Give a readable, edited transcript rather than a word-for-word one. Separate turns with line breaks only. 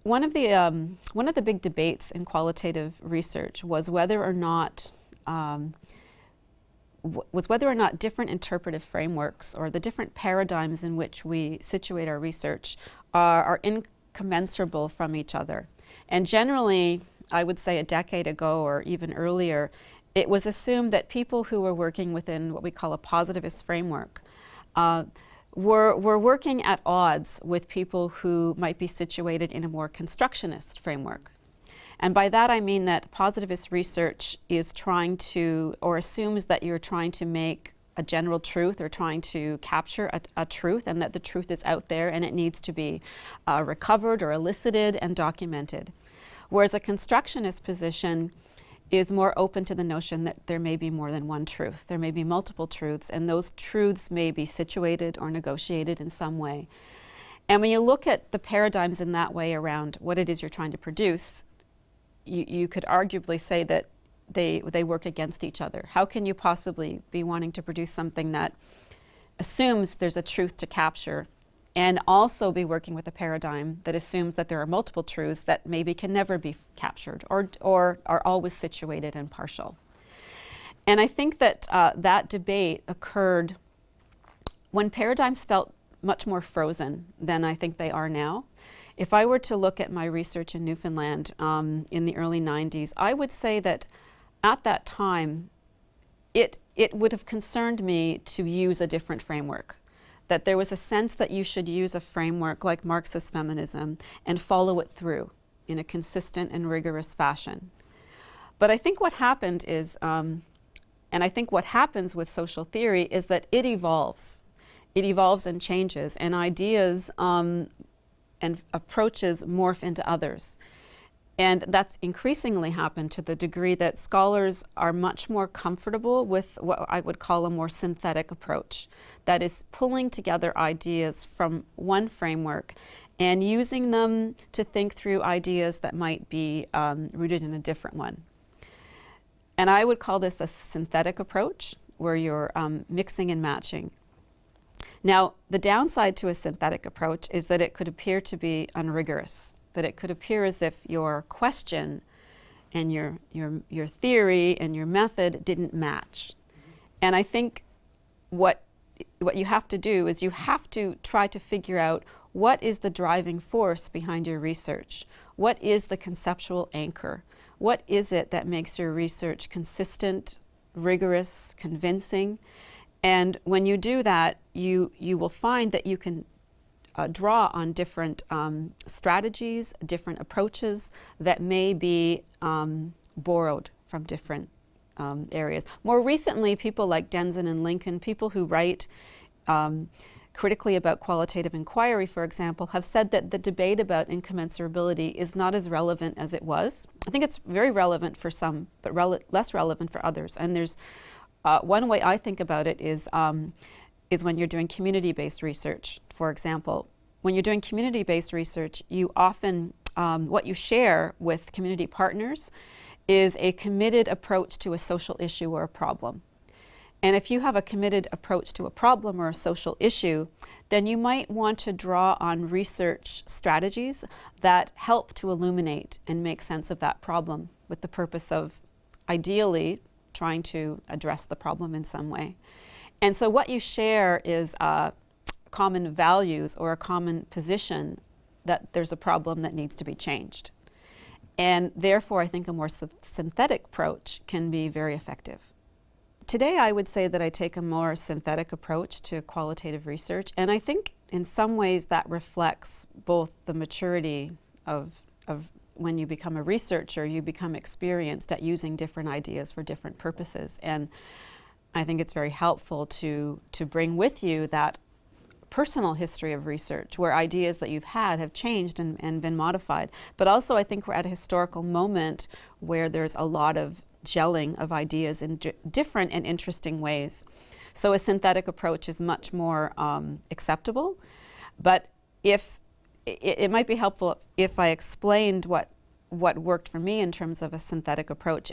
one of the big debates in qualitative research was whether or not different interpretive frameworks or the different paradigms in which we situate our research are incommensurable from each other. And generally, I would say a decade ago or even earlier, it was assumed that people who were working within what we call a positivist framework were working at odds with people who might be situated in a more constructionist framework. And by that I mean that positivist research is trying to, or assumes that you're trying to make a general truth or trying to capture a truth, and that the truth is out there and it needs to be recovered or elicited and documented. Whereas a constructionist position is more open to the notion that there may be more than one truth. There may be multiple truths, and those truths may be situated or negotiated in some way. And when you look at the paradigms in that way around what it is you're trying to produce, you could arguably say that they work against each other. How can you possibly be wanting to produce something that assumes there's a truth to capture and also be working with a paradigm that assumes that there are multiple truths that maybe can never be captured or are always situated and partial? And I think that that debate occurred when paradigms felt much more frozen than I think they are now. If I were to look at my research in Newfoundland in the early 90s, I would say that at that time, it would have concerned me to use a different framework. That there was a sense that you should use a framework like Marxist feminism and follow it through in a consistent and rigorous fashion. But I think what happened is, and I think what happens with social theory is that it evolves. It evolves and changes, and ideas and approaches morph into others. And that's increasingly happened to the degree that scholars are much more comfortable with what I would call a more synthetic approach. That is pulling together ideas from one framework and using them to think through ideas that might be rooted in a different one. And I would call this a synthetic approach, where you're mixing and matching. Now, the downside to a synthetic approach is that it could appear to be unrigorous, that it could appear as if your question and your theory and your method didn't match. And I think what you have to do is you have to try to figure out what is the driving force behind your research. What is the conceptual anchor? What is it that makes your research consistent, rigorous, convincing? And when you do that, you will find that you can draw on different strategies, different approaches that may be borrowed from different areas. More recently, people like Denzin and Lincoln, people who write critically about qualitative inquiry, for example, have said that the debate about incommensurability is not as relevant as it was. I think it's very relevant for some, but less relevant for others. And there's one way I think about it is when you're doing community-based research, for example. When you're doing community-based research, you often, what you share with community partners is a committed approach to a social issue or a problem. And if you have a committed approach to a problem or a social issue, then you might want to draw on research strategies that help to illuminate and make sense of that problem with the purpose of, ideally, trying to address the problem in some way. And so what you share is common values or a common position that there's a problem that needs to be changed. And therefore, I think a more synthetic approach can be very effective. Today, I would say that I take a more synthetic approach to qualitative research, and I think in some ways that reflects both the maturity of when you become a researcher, you become experienced at using different ideas for different purposes. And I think it's very helpful to bring with you that personal history of research where ideas that you've had have changed and been modified. But also I think we're at a historical moment where there's a lot of gelling of ideas in different and interesting ways. So a synthetic approach is much more acceptable. But if it might be helpful if I explained what worked for me in terms of a synthetic approach.